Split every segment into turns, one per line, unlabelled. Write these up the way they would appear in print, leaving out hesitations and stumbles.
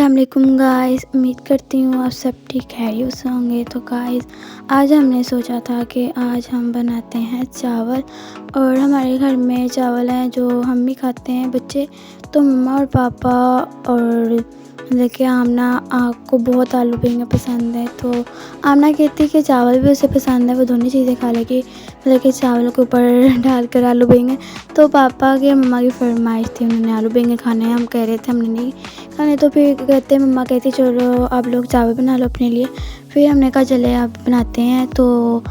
अस्सलाम वालेकुम गाइस, उम्मीद करती हूँ आप सब ठीक खैरियत से होंगे। तो गाइस आज हमने सोचा था कि आज हम बनाते हैं चावल। और हमारे घर में चावल हैं जो हम भी खाते हैं बच्चे, तो मम्मा और पापा और देखिए आमना को बहुत आलू बेंगन पसंद है। तो आमना कहती है कि चावल भी उसे पसंद है, वो दोनों चीज़ें खा लेगी, मतलब कि चावलों के ऊपर डालकर आलू बेंगन। तो पापा के मम्मा की फरमाइश थी, उन्होंने आलू बेंगन खाने हैं, हम कह रहे थे हमने नहीं खाने। तो फिर कहते मम्मा कहती चलो आप लोग चावल बना लो अपने लिए। फिर हमने कहा चले आप बनाते हैं, तो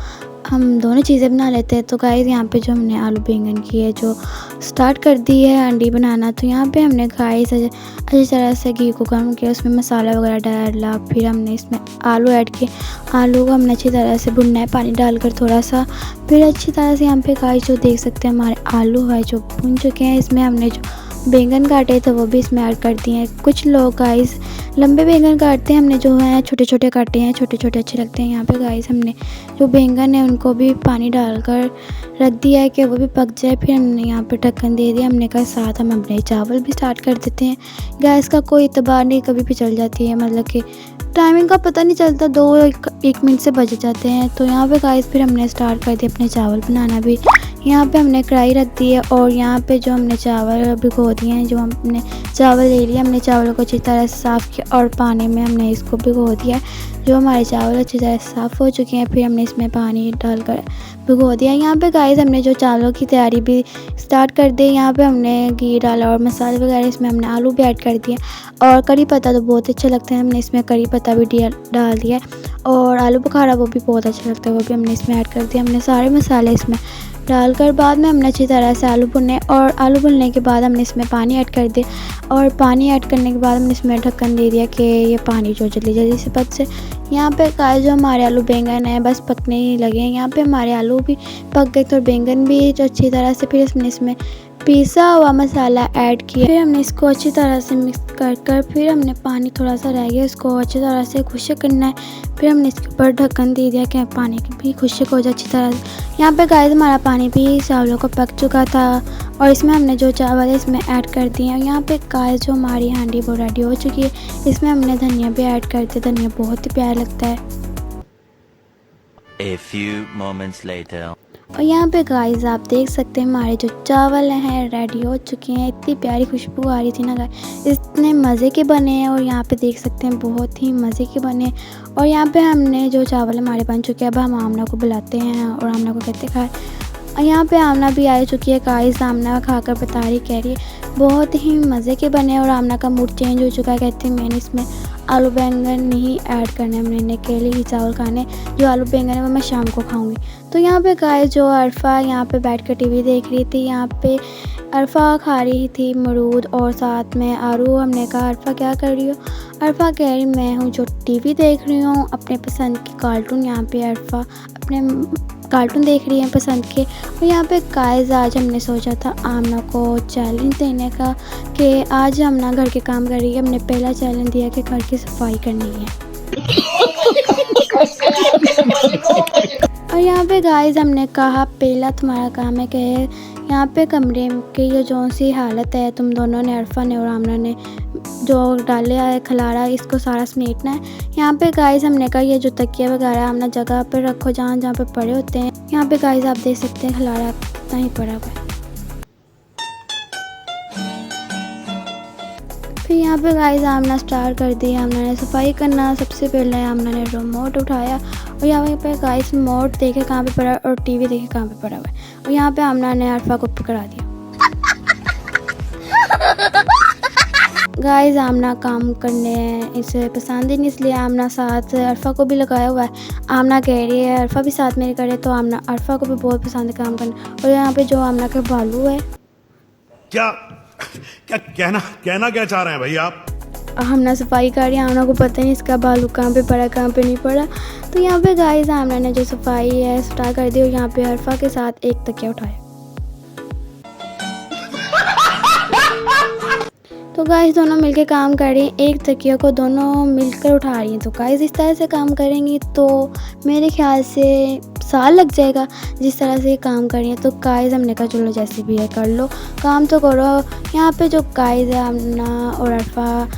हम दोनों चीज़ें बना लेते हैं। तो गाइस यहाँ पे जो हमने आलू बैंगन की है जो स्टार्ट कर दी है अंडी बनाना, तो यहाँ पे हमने गाइस अच्छी तरह से घी को गर्म किया, उसमें मसाला वगैरह डाला, फिर हमने इसमें आलू ऐड किए। आलू को हमने अच्छी तरह से भुनना है पानी डालकर थोड़ा सा। फिर अच्छी तरह से यहाँ पे गाइस जो देख सकते हैं हमारे आलू है जो भुन चुके हैं। इसमें हमने जो बैंगन काटे थे वो भी इसमें ऐड कर दिए हैं। कुछ लोग गाइस लंबे बैंगन काटते हैं, हमने जो है छोटे छोटे काटे हैं, छोटे छोटे अच्छे लगते हैं। यहाँ पे गाइस हमने जो बैंगन है उनको भी पानी डालकर रख दिया है कि वो भी पक जाए। फिर हमने यहाँ पे ढक्कन दे दिया, हमने कहा साथ हम अपने चावल भी स्टार्ट कर देते हैं। गैस का कोई इतबार नहीं, कभी भी चल जाती है, मतलब कि टाइमिंग का पता नहीं चलता, 1 मिनट से बच जाते हैं। तो यहाँ पे गाइस फिर हमने स्टार्ट कर दिया अपने चावल बनाना भी। यहाँ पे हमने कढ़ाई रख दी है और यहाँ पे जो हमने चावल भिगो दिए हैं, जो हमने चावल ले लिया, हमने चावलों को अच्छी तरह से साफ़ किया और पानी में हमने इसको भिगो दिया। जो हमारे चावल अच्छी तरह से साफ़ हो चुके हैं, फिर हमने इसमें पानी डालकर भिगो दिया। यहाँ पे गाइस हमने जो चावलों की तैयारी भी स्टार्ट कर दी। यहाँ पे हमने घी डाला और मसाले वगैरह, इसमें हमने आलू भी ऐड कर दिया और करी पत्ता तो बहुत अच्छे लगते हैं, हमने इसमें करी पत्ता भी डाल दिया और आलू बुखारा वो भी बहुत अच्छा लगता है, वो भी हमने इसमें ऐड कर दिया। हमने सारे मसाले इसमें डालकर बाद में हमने अच्छी तरह से आलू भुने और आलू भुनने के बाद हमने इसमें पानी ऐड कर दिया और पानी ऐड करने के बाद हमने इसमें ढक्कन दे दिया कि ये पानी जो जल्दी जल्दी से पक से। यहाँ पे गाइस जो हमारे आलू बैंगन है बस पकने ही लगे हैं। यहाँ पे हमारे आलू भी पक गए तो बैंगन भी जो अच्छी तरह से, फिर हमने इसमें पिसा हुआ मसाला ऐड किया। फिर हमने इसको अच्छी तरह से मिक्स कर फिर हमने पानी थोड़ा सा रह गया, इसको अच्छी तरह से खुश्क करना है। फिर हमने इसके ऊपर ढक्कन दे दिया कि पानी भी खुश्क हो जाए अच्छी तरह से। यहाँ पे गाइस हमारा पानी भी चावलों को पक चुका था और इसमें हमने जो चावल है इसमें ऐड कर दिए हैं। यहाँ पे गाइस जो हमारी हांडी वो रेडी हो चुकी है, इसमें हमने धनिया भी ऐड कर दिया, धनिया बहुत ही प्यारा लगता है।
A few moments later.
और यहाँ पे गाइस आप देख सकते हैं हमारे जो चावल हैं रेडी हो चुके हैं। इतनी प्यारी खुशबू आ रही थी ना गाइस, इतने मज़े के बने हैं और यहाँ पे देख सकते हैं बहुत ही मज़े के बने। और यहाँ पे हमने जो चावल हमारे बन चुके हैं, अब हम आमना को बुलाते हैं और आमना को कहते खाए। और यहाँ पे आमना भी आ चुकी है गाइस, आमना खाकर बता रही, कह रही है बहुत ही मज़े के बने। और आमना का मूड चेंज हो चुका है, कहती है मैंने इसमें आलू बैंगन नहीं ऐड करने, मैंने अकेले ही चावल खाने, जो आलू बैंगन है वो मैं शाम को खाऊंगी। तो यहाँ पे गाइस जो अरफा यहाँ पे बैठ कर टीवी देख रही थी, यहाँ पे अरफा खा रही थी मरूद और साथ में आरू। हमने कहा अरफा क्या कर रही हो? अरफा कह रही मैं हूँ जो टीवी देख रही हूँ अपने पसंद की कार्टून। यहाँ पे अरफा अपने कार्टून देख रही हैं पसंद के। और यहाँ पे गाइस आज हमने सोचा था आमना को चैलेंज देने का कि आज आमना घर के काम कर रही है। हमने पहला चैलेंज दिया कि घर की सफाई करनी है। और यहाँ पे गाइस हमने कहा पहला तुम्हारा काम है कि यहाँ पे कमरे की ये जो सी हालत है, तुम दोनों ने, अरफा ने और आमना ने जो डाला है खलारा, इसको सारा समेटना है। यहाँ पे गाइस हमने कहा ये जो तकिया वगैरह आमना जगह पर रखो जहाँ जहाँ पे पड़े होते हैं। यहाँ पे गाइस आप देख सकते हैं खलारा कितना ही पड़ा हुआ है। फिर यहाँ पे गाइस आमना स्टार्ट कर दी, आमना ने सफाई करना। सबसे पहले आमना ने रिमोट उठाया और यहाँ पे गाइस रिमोट देखे कहाँ पे पड़ा और टीवी देखे कहाँ पे पड़ा हुआ है। और यहाँ पे आमना ने अरफा को पकड़ा दिया। गाइस आमना काम करने इसे पसंद ही नहीं, इसलिए आमना साथ अरफा को भी लगाया हुआ है। आमना कह रही है अरफा भी साथ मेरे करे, तो आमना अरफा को भी बहुत पसंद है काम करना। और यहाँ पे जो आमना के बालू है,
क्या क्या कहना क्या चाह रहे हैं भाई आप?
आमना सफाई कर रही है, आमना को पता नहीं इसका बालू कहाँ पे पड़ा कहाँ पे नहीं पड़ा। तो यहाँ पे गाइस आमना ने जो सफाई है स्टार्ट कर दी और यहाँ पे अरफा के साथ एक तकिया उठाया। तो गाइस दोनों मिलकर काम कर रही हैं, एक तकिया को दोनों मिलकर उठा रही हैं। तो गाइस इस तरह से काम करेंगी तो मेरे ख्याल से साल लग जाएगा जिस तरह से काम कर रही हैं। तो गाइस हमने कहा चलो जैसे भी है कर लो, काम तो करो। यहाँ पे जो गाइस है आमना और अरफा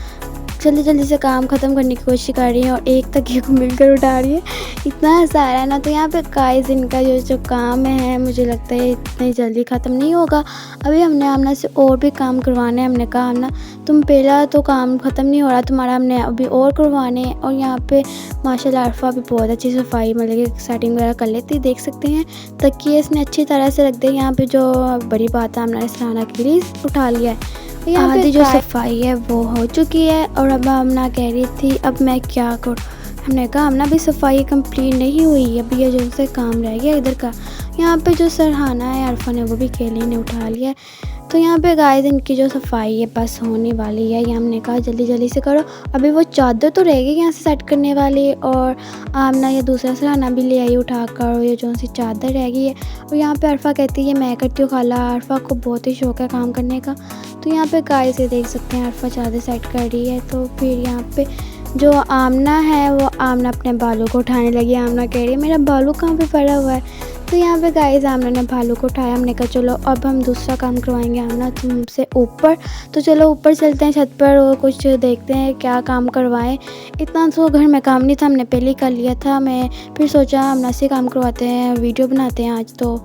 जल्दी जल्दी से काम ख़त्म करने की कोशिश कर रही है और एक तकिए को मिलकर उठा रही है। इतना हँसा रहा है ना। तो यहाँ पे गाइस इनका जो काम है मुझे लगता है इतनी जल्दी ख़त्म नहीं होगा। अभी हमने आमना से और भी काम करवाने हैं। हमने कहा आमना तुम पहला तो काम ख़त्म नहीं हो रहा तुम्हारा, हमने अभी और करवाने हैं। और यहाँ पे माशाल्लाह अरफा भी बहुत अच्छी सफाई मतलब कि सेटिंग वगैरह कर लेती है। देख सकते हैं तकिए इसने अच्छी तरह से रख दिए। यहाँ पे जो बड़ी बात है हमने सराहना के लिए उठा लिया है। यहाँ पे जो सफाई है वो हो चुकी है और अब हमना कह रही थी अब मैं क्या करूँ। हमने कहा हमना भी सफाई कंप्लीट नहीं हुई, अभी ये जो से काम रह गया इधर का। यहाँ पे जो सरहाना है अरफा ने वो भी केली ने उठा लिया है। तो यहाँ पे गाइस इनकी जो सफाई है बस होने वाली है। ये हमने कहा जल्दी जल्दी से करो। अभी वो चादर तो रहेगी यहाँ से सेट करने वाली और आमना ये दूसरा सरहाना भी ले आई उठा कर, ये जो सी चादर रह गई है। और यहाँ पे अरफा कहती है मैं करती हूँ खाला, अरफा को बहुत ही शौक है काम करने का। तो यहाँ पे गाइस ये देख सकते हैं अरफा चादर सेट कर रही है। तो फिर यहाँ पे जो आमना है वो आमना अपने बालों को उठाने लगी। आमना कह रही है मेरा बालू कहाँ पे पड़ा हुआ है। तो यहाँ पे गाइस आमना ने बालों को उठाया। हमने कहा चलो अब हम दूसरा काम करवाएंगे आमना तुमसे ऊपर। तो चलो ऊपर चलते हैं छत पर और कुछ देखते हैं क्या काम करवाएं। इतना तो घर में काम नहीं था, हमने पहले ही कर लिया था। मैं फिर सोचा आमना से काम करवाते हैं, वीडियो बनाते हैं। आज तो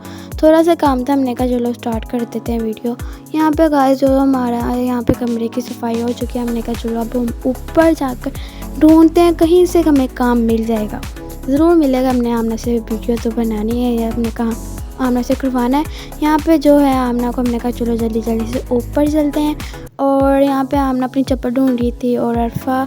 थोड़ा सा काम था, हमने कहा चलो स्टार्ट कर देते हैं वीडियो। यहाँ पे गाइस जो हमारा यहाँ पे कमरे की सफाई हो चुकी है। हमने कहा चलो अब हम ऊपर जाकर ढूंढते हैं कहीं से हमें काम मिल जाएगा, ज़रूर मिलेगा। हमने आमना से वीडियो तो बनानी है या हमने कहा आमना से करवाना है। यहाँ पे जो है आमना को हमने कहा चलो जल्दी जल्दी से ऊपर चलते हैं। और यहाँ पे आमना अपनी चप्पल ढूंढ रही थी और अरफा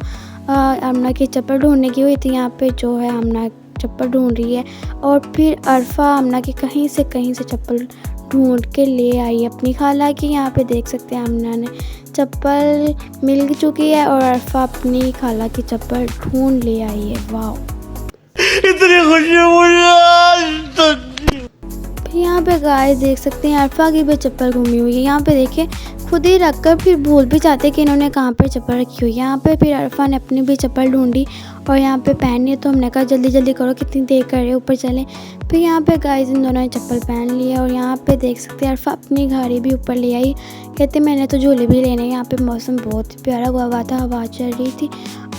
आमना की चप्पल ढूंढने की हुई थी। यहाँ पे जो है आमना चप्पल ढूंढ रही है और फिर अरफा आमना की कहीं से चप्पल ढूंढ के ले आई अपनी खाला की। यहाँ पे देख सकते हैं आमना ने चप्पल मिल चुकी है और अरफा अपनी खाला की चप्पल ढूंढ ले आई है। वाह
इतनी खुशी मुझे।
यहाँ पे गाइस देख सकते हैं अरफा की भी चप्पल घूमी हुई है। यहाँ पे देखिए खुद ही रख कर फिर भूल भी जाते कि इन्होंने कहाँ पर चप्पल रखी हुई है। यहाँ पे फिर अरफा ने अपनी भी चप्पल ढूंढी और यहाँ पे पहनी है। तो हमने कहा जल्दी जल्दी करो कितनी देर कर रहे हो, ऊपर चलें। फिर यहाँ पे गाइस इन दोनों ने चप्पल पहन ली है और यहाँ पे देख सकते हैं अरफा अपनी गाड़ी भी ऊपर ले आई। कहते मैंने तो झूले भी लेने। यहाँ पे मौसम बहुत प्यारा हुआ था, हवा चल रही थी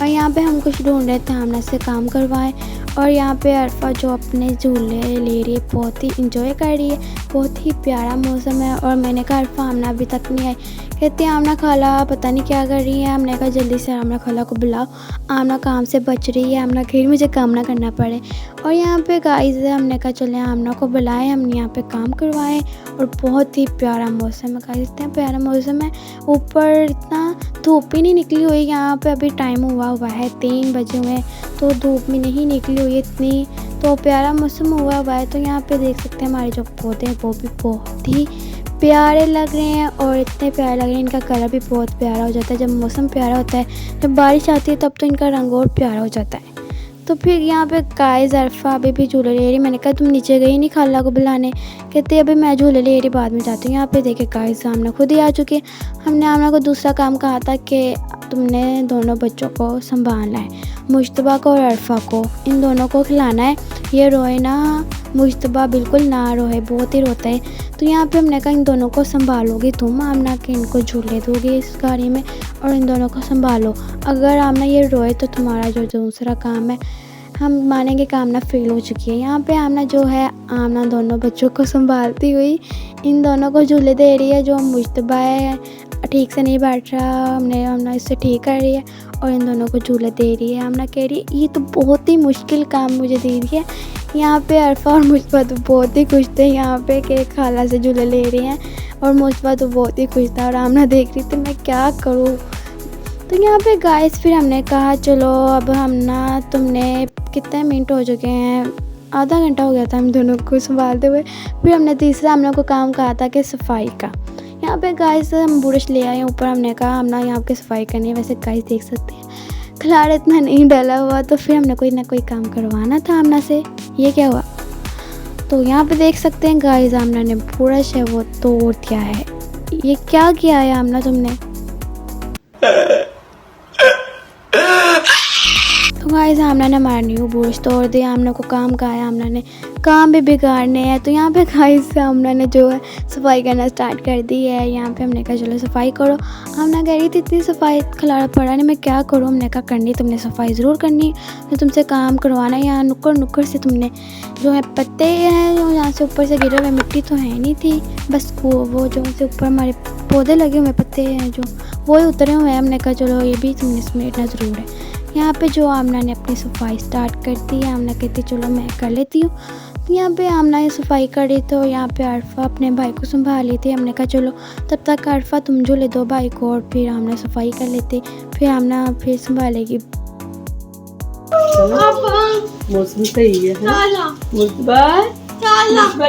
और यहाँ पे हम कुछ ढूंढ रहे थे आमना से काम करवाएं। और यहाँ पे अरफा जो अपने झूले ले रही है बहुत ही इंजॉय कर रही है, बहुत ही प्यारा मौसम है। और मैंने कहा अरफा आमना अभी तक नहीं आई। कहती है आमना खाला पता नहीं क्या कर रही है। हमने कहा जल्दी से आमना खाला को बुलाओ, आमना काम से बच रही है, आमना कहीं मुझे काम ना करना पड़े। और यहाँ पे गाइस हमने कहा चले आमना को बुलाएं, हमने यहाँ पे काम करवाएं। और बहुत ही प्यारा मौसम है गाइस, इतना प्यारा मौसम है। ऊपर इतना धूप ही नहीं निकली हुई। यहाँ पे अभी टाइम हुआ है 3 बजे हुए, तो धूप में नहीं निकली हुई इतनी, तो प्यारा मौसम हुआ है। तो यहाँ पे देख सकते हैं हमारे जो पौधे हैं वो भी बहुत ही प्यारे लग रहे हैं और इतने प्यारे लग रहे हैं। इनका कलर भी बहुत प्यारा हो जाता है जब मौसम प्यारा होता है। जब बारिश आती है तब तो इनका रंग और प्यारा हो जाता है। तो फिर यहाँ पे गाइस अरफा अभी भी झूले ले रही। मैंने कहा तुम नीचे गई नहीं खाला को बुलाने। कहते अभी मैं झूले ले रही, बाद में जाती हूँ। यहाँ पे देखे गाइस आमना खुद ही आ चुकी है। हमने आमना को दूसरा काम कहा था कि तुमने दोनों बच्चों को संभालना है, मुश्तबा को और अरफा को, इन दोनों को खिलाना है। ये रोए ना, मुश्तबा बिल्कुल ना रोए, बहुत ही रोता है। तो यहाँ पे हमने कहा इन दोनों को संभालोगी तुम आमना के, इनको झूले दोगी इस गाड़ी में और इन दोनों को संभालो। अगर आमना ये रोए तो तुम्हारा जो दूसरा काम है हम मानेंगे कि आमना फेल हो चुकी है। यहाँ पे आमना जो है आमना दोनों बच्चों को संभालती हुई इन दोनों को झूले दे रही है। जो मुश्तबा है ठीक से नहीं बैठ रहा, हमने आमना इससे ठीक कर रही है और इन दोनों को झूले दे रही है। आमना कह रही है ये तो बहुत ही मुश्किल काम मुझे दे रही है। यहाँ पे अरफा और मुश्तबा तो बहुत ही खुश थे यहाँ पे कि खाला से झूले ले रहे हैं और मुश्तबा तो बहुत ही खुश था और आमना देख रही थी मैं क्या करूँ। तो यहाँ पे गाइस फिर हमने कहा चलो अब हम ना, तुमने कितने मिनट हो चुके हैं, आधा घंटा हो गया था हम दोनों को संभालते हुए। फिर हमने तीसरा हम लोग को काम कहा था कि सफाई का। यहाँ पे गाइस हम बुरश ले आए ऊपर। हमने कहा हम ना यहाँ पे सफाई करनी है। वैसे गाइस देख सकते हैं खिलाड़ इतना नहीं डाला हुआ, तो फिर हमने कोई ना कोई काम करवाना था आमना से। ये क्या हुआ, तो यहाँ पे देख सकते हैं गाइस आमना ने बुरश है वो तोड़ दिया है। ये क्या किया है आमना तुमने। तो तो गाइस आमना ने हमारा न्यू ब्रश तोड़ दिया। आमना को काम कहा है, आमना ने काम भी बिगाड़ने हैं। तो यहाँ पे गाइस आमना ने जो है सफाई करना स्टार्ट कर दी है। यहाँ पे हमने कहा चलो सफाई करो। आमना कह रही थी इतनी सफाई खलाड़ा पड़ा नहीं, मैं क्या करूँ। हमने कहा करनी तुमने सफाई ज़रूर करनी, तो तुमसे काम करवाना। यहाँ नुक्कड़ नुक्कड़ से तुमने जो है पत्ते हैं जो यहाँ से ऊपर से गिरे हुए, मिट्टी तो है नहीं थी, बस वो जो से ऊपर हमारे पौधे लगे हुए पत्ते हैं जो वो ही उतरे हुए हैं। हमने कहा चलो ये भी तुमने समेटना ज़रूर है। यहाँ पे जो आमना ने अपनी सफाई स्टार्ट कर दी है। आमना कहती चलो मैं कर लेती हूँ। तो यहाँ पे आमना ये सफाई कर रही, तो यहाँ पे अरफा अपने भाई को संभाल ली थी। हमने कहा चलो तब तक अरफा तुम जो ले दो भाई को, और फिर आमना सफाई कर लेती, फिर आमना फिर संभालेगी।
मौसम सही है मुस्बा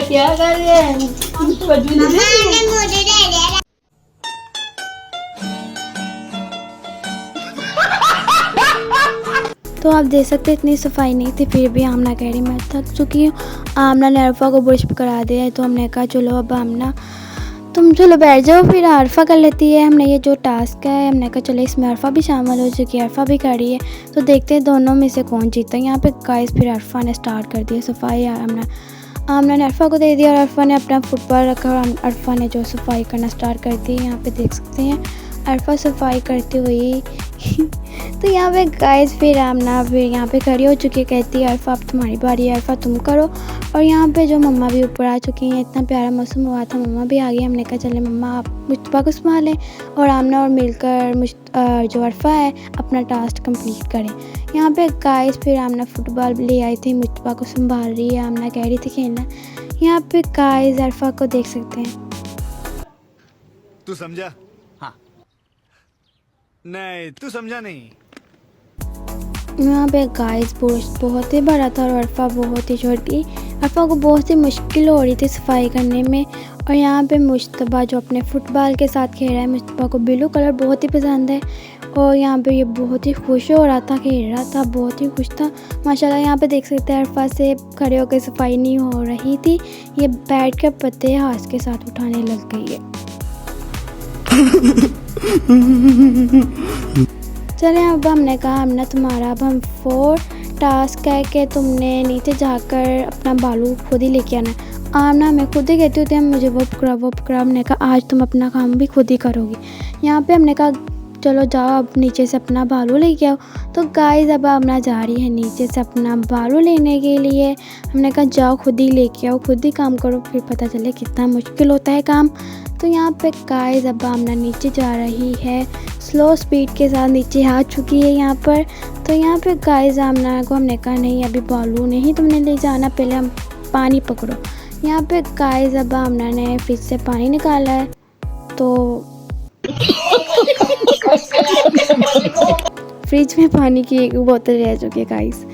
क्या कर रहे हैं?
तो आप देख सकते इतनी सफाई नहीं थी, फिर भी आमना कह रही मैं थक चुकी हूँ। आमना ने अरफा को ब्रश करा दिया है। तो हमने कहा चलो अब आमना तुम चलो बैठ जाओ, फिर अरफा कर लेती है। हमने ये जो टास्क है हमने कहा चलो इसमें अरफा भी शामिल हो चुकी है, अरफा भी कर रही है। तो देखते हैं दोनों में से कौन जीता है। यहाँ पे गाइस फिर अरफा ने स्टार्ट कर दिया सफाई। आमना ने अरफा को दे दिया और अरफा ने अपना फुटबॉल रखा और अरफा ने जो सफाई करना स्टार्ट कर दी। यहाँ पे देख सकते हैं अरफा सफाई करती हुई तो यहाँ पे गाइस फिर आमना फिर यहाँ पे खड़ी हो चुकी है, कहती है अरफा अब तुम्हारी बारी है, अरफा तुम करो। और यहाँ पे जो मम्मा भी ऊपर आ चुकी हैं, इतना प्यारा मौसम हुआ था, मम्मा भी आ गई। हमने कहा चले मम्मा आप मुस्तफा को संभालें और आमना और मिलकर जो अरफा है अपना टास्क कंप्लीट करें। यहाँ पे गाइस फिर आमना फुटबॉल ले आई थी, मुस्तफा को संभाल रही है, आमना कह रही थी खेलना। यहाँ पे गाइस अरफा को देख सकते हैं।
तू समझा? हाँ नहीं तू समझा नहीं।
यहाँ पे गाइस ब्रश बहुत ही बड़ा था और अरफा बहुत ही छोटी। अरफा को बहुत ही मुश्किल हो रही थी सफाई करने में। और यहाँ पे मुस्तफा जो अपने फुटबॉल के साथ खेल रहा है, मुस्तफा को ब्लू कलर बहुत ही पसंद है और यहाँ पे ये बहुत ही खुश हो रहा था, खेल रहा था, बहुत ही खुश था माशाल्लाह। यहाँ पे देख सकते हैं अरफा से खड़े होकर सफाई नहीं हो रही थी, ये बैठ कर पत्ते हाथ के साथ उठाने लग गई है। चले अब हमने कहा हमने तुम्हारा अब हम 4 टास्क है कि तुमने नीचे जाकर अपना बालू खुद ही लेके आना है। आमना हमें खुद ही कहती होती है मुझे वो पकड़ा। हमने कहा आज तुम अपना काम भी खुद ही करोगी। यहाँ पे हमने कहा चलो जाओ अब नीचे से अपना बालू लेके आओ। तो गाइस अब आमना जा रही है नीचे से अपना बालू लेने के लिए। हमने कहा जाओ खुद ही लेके आओ, खुद ही काम करो, फिर पता चले कितना मुश्किल होता है काम। तो यहाँ पे गाइस अब आमना नीचे जा रही है, स्लो स्पीड के साथ नीचे आ चुकी है यहाँ पर। तो यहाँ पे गाइस आमना को हमने कहा नहीं अभी बालू नहीं तुमने ले जाना, पहले हम पानी पकड़ो। यहाँ पे गाइस अब आमना ने फ्रिज से पानी निकाला है, तो फ्रिज में पानी की एक बोतल रह चुकी है गाइस।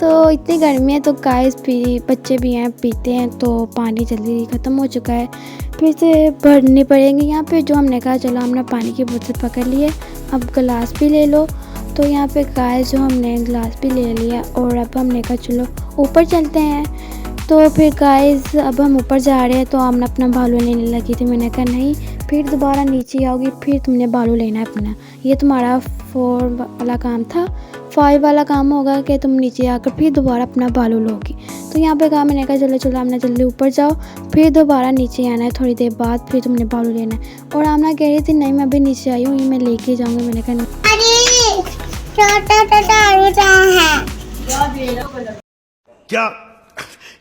तो इतनी गर्मी है तो गाइस बच्चे भी हैं पीते हैं, तो पानी जल्दी ख़त्म हो चुका है, फिर से भरनी पड़ेंगे। यहाँ पे जो हमने कहा चलो हमने पानी की बोतल पकड़ ली है, अब गिलास भी ले लो। तो यहाँ पे गाइस जो हमने गिलास भी ले लिया और अब हमने कहा चलो ऊपर चलते हैं। तो फिर गाइस अब हम ऊपर जा रहे हैं, तो आमना अपना बालू लेने लगी थी। मैंने कहा नहीं फिर दोबारा नीचे आओगी, फिर तुमने बालू लेना है अपना, ये तुम्हारा 4 वाला काम था, 5 वाला काम होगा कि तुम नीचे आकर फिर दोबारा अपना बालू लोगी। तो यहाँ पे कहा मैंने कहा चलो चलो आमना जल्दी ऊपर जाओ, फिर दोबारा नीचे आना है, थोड़ी देर बाद फिर तुमने बालू लेना है। और आमना कह रही थी नहीं मैं अभी नीचे आई हूँ, ये मैं लेके जाऊँगी। मैंने कहा
क्या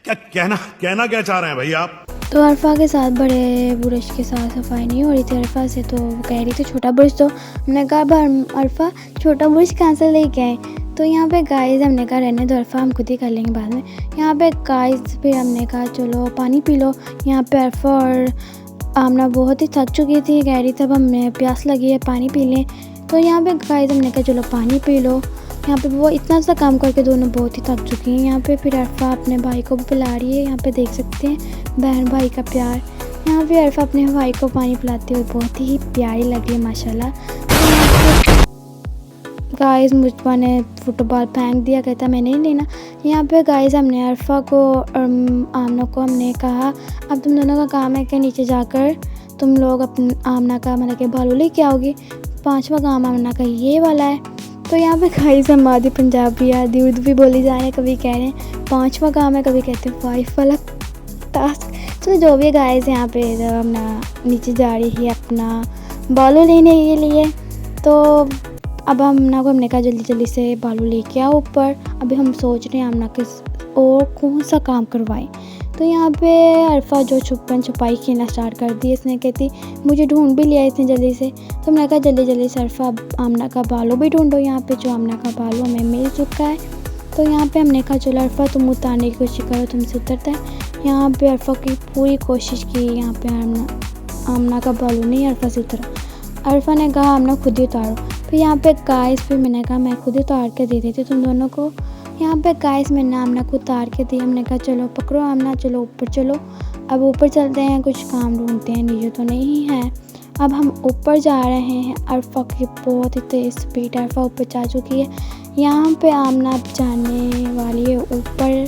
क्या कहना क्या चाह रहे हैं भाई आप?
तो अरफा के साथ बड़े ब्रश के साथ सफाई नहीं हो रही थी अरफा से, तो वो कह रही थी छोटा ब्रश दो। हमने कहा अरफा छोटा ब्रश कहाँ से लेके आए। तो यहाँ पे गाइस हमने कहा रहने दो अरफा, हम खुद ही कर लेंगे बाद में। यहाँ पे गाइस फिर हमने कहा चलो पानी पी लो। यहाँ पे अरफा और आमना बहुत ही थक चुकी थी, कह रही थी अब हमें प्यास लगी है पानी पी लें। तो यहाँ पे गाइस हमने कहा चलो पानी पी लो। यहाँ पे वो इतना सा काम करके दोनों बहुत ही थक चुकी हैं। यहाँ पे फिर अरफा अपने भाई को भी पिला रही है, यहाँ पे देख सकते हैं बहन भाई का प्यार। यहाँ पे अरफा अपने भाई को पानी पिलाती हुई बहुत ही प्यारी लग रही है माशाल्लाह। गाइस मुस्तफा ने फुटबॉल फेंक दिया, कहता मैं नहीं लेना। यहाँ पे गाइस हमने अरफा को और आमना को हमने कहा अब तुम दोनों का काम है कि नीचे जाकर तुम लोग अपने आमना का मतलब कि बालू लेके आओगे। 5वां काम आमना का ये वाला है। तो यहाँ पे गाइस हम आधी पंजाबी आधी उर्दू भी बोली जा रहे हैं, कभी कह रहे हैं 5वां काम है, कभी कहते हैं 5 वाला टास्क। तो जो भी गाइस यहाँ पे जब अपना नीचे जा रही है अपना बालू लेने के लिए, तो अब हमने कहा जल्दी जल्दी से बालू लेके आओ ऊपर। अभी हम सोच रहे हैं हमने किस और कौन सा काम करवाएं। तो यहाँ पे अरफा जो छुपन छुपाई खेलना स्टार्ट कर दी। इसने कहती मुझे ढूंढ भी लिया इसने जल्दी से। तो हमने कहा जल्दी जल्दी से अरफा आमना का बालू भी ढूंढो यहाँ पे, जो आमना का बालू हमें मिल चुका है। तो यहाँ पे हमने कहा चलो अरफा तुम उतारने की कोशिश करो, तुमसे उतरता है। यहाँ पे अरफा की पूरी कोशिश की, यहाँ पे आमना का बालू नहीं अरफा से उतरा। अरफा ने कहा आमना खुद ही उतारो। फिर यहाँ पे गाइस पे मैंने कहा मैं खुद ही उतार के दे देती तुम दोनों को। यहाँ पे गाइस मैंने आमना को उतार के दी। हमने कहा चलो पकड़ो आमना, चलो ऊपर चलो। अब ऊपर चलते हैं, कुछ काम ढूंढते हैं, नीचे तो नहीं है। अब हम ऊपर जा रहे हैं। अरफा की बहुत ही तेज़ स्पीड, अरफा ऊपर जा चुकी है। यहाँ पे आमना अब जाने वाली है ऊपर।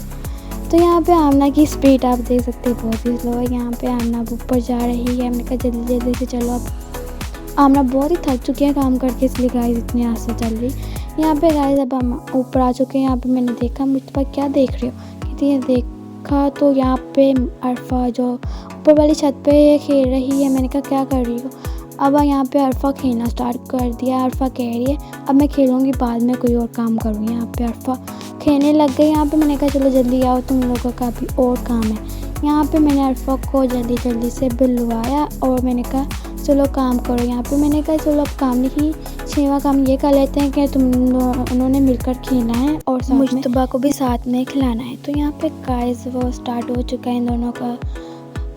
तो यहाँ पे आमना की स्पीड आप देख सकते हैं बहुत ही स्लो है। यहाँ पे आमना अब ऊपर जा रही है। हमने कहा जल्दी जल्दी से चलो। अब आमना बहुत ही थक चुकी है काम करके, इसलिए गाइस इतनी आस से चल रही। यहाँ पे गाइस अब हम ऊपर आ चुके हैं। यहाँ पे मैंने देखा मुझे क्या देख रहे हो, कहती है देखा तो यहाँ पे अरफा जो ऊपर वाली छत पे खेल रही है। मैंने कहा क्या कर रही हो। अब यहाँ पे अरफा खेलना स्टार्ट कर दिया। अरफा कह रही है अब मैं खेलूँगी, बाद में कोई और काम करूँगी। यहाँ पे अरफा खेलने लग गई। यहाँ पे मैंने कहा चलो जल्दी आओ, तुम लोगों का भी और काम है। यहाँ पे मैंने अरफा को जल्दी जल्दी से बुलवाया और मैंने कहा चलो काम करो। यहाँ पे मैंने कहा चलो अब काम नहीं, 6वां काम ये कर लेते हैं कि उन्होंने मिलकर खेलना है और मुश्तबा को भी साथ में खिलाना है। तो यहाँ पे गाइस वो स्टार्ट हो चुका है इन दोनों का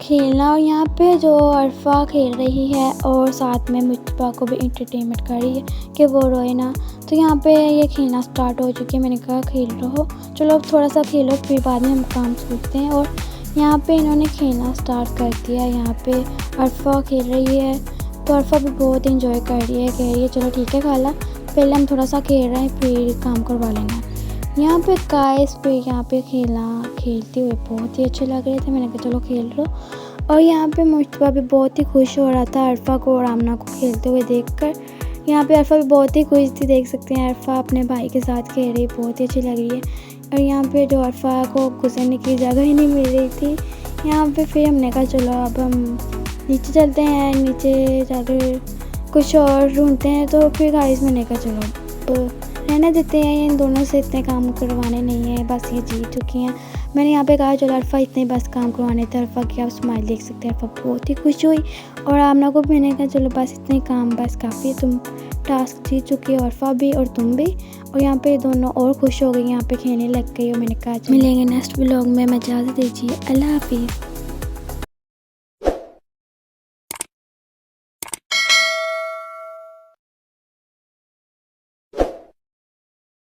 खेलना। और यहाँ पे जो अरफा खेल रही है और साथ में मुश्तबा को भी इंटरटेनमेंट कर रही है कि वो रोए ना। तो यहाँ पे ये खेलना स्टार्ट हो चुकी है। मैंने कहा खेल रहो, चलो अब थोड़ा सा खेलो, फिर बाद में हम काम सोचते हैं। और यहाँ पे इन्होंने खेलना स्टार्ट कर दिया। यहाँ पे अरफा खेल रही है, तो अरफा भी बहुत इंजॉय कर रही है, कह रही है चलो ठीक है खाला, पहले हम थोड़ा सा खेल रहे हैं फिर काम करवा लेना। यहाँ पे गाइस पे यहाँ पे खेलते हुए बहुत ही अच्छे लग रहे थे। मैंने कहा चलो खेल लो। और यहाँ पे मुश्तबा भी बहुत ही खुश हो रहा था अरफा को और आमना को खेलते हुए देखकर। यहाँ पे अरफा भी बहुत ही खुश थी, देख सकते हैं अरफा अपने भाई के साथ खेल रही, बहुत ही अच्छी लग रही है। और यहाँ पे जो अरफा को गुजरने की जगह ही नहीं मिल रही थी। यहाँ पे फिर हमने कहा चलो अब हम नीचे चलते हैं, नीचे जाकर कुछ और ढूंढते हैं। तो फिर गाइस मैंने कहा चलो अब रहने देते हैं, इन दोनों से इतने काम करवाने नहीं है, बस ये जीत चुकी हैं। मैंने यहाँ पे कहा चलो अरफा इतने बस काम करवाने थे। अरफा की आप स्माइल देख सकते हैं, अरफा बहुत ही खुश हुई। और आमना को भी मैंने कहा चलो बस इतने काम बस काफ़ी है, तुम टास्क जीत चुकी हो, अरफा भी और तुम भी। और यहाँ पे दोनों और खुश हो गई, यहाँ पे खेलने लग गई। और मैंने कहा मिलेंगे नेक्स्ट व्लॉग में, मैं इजाज़त दीजिए, अल्लाह हाफिज़।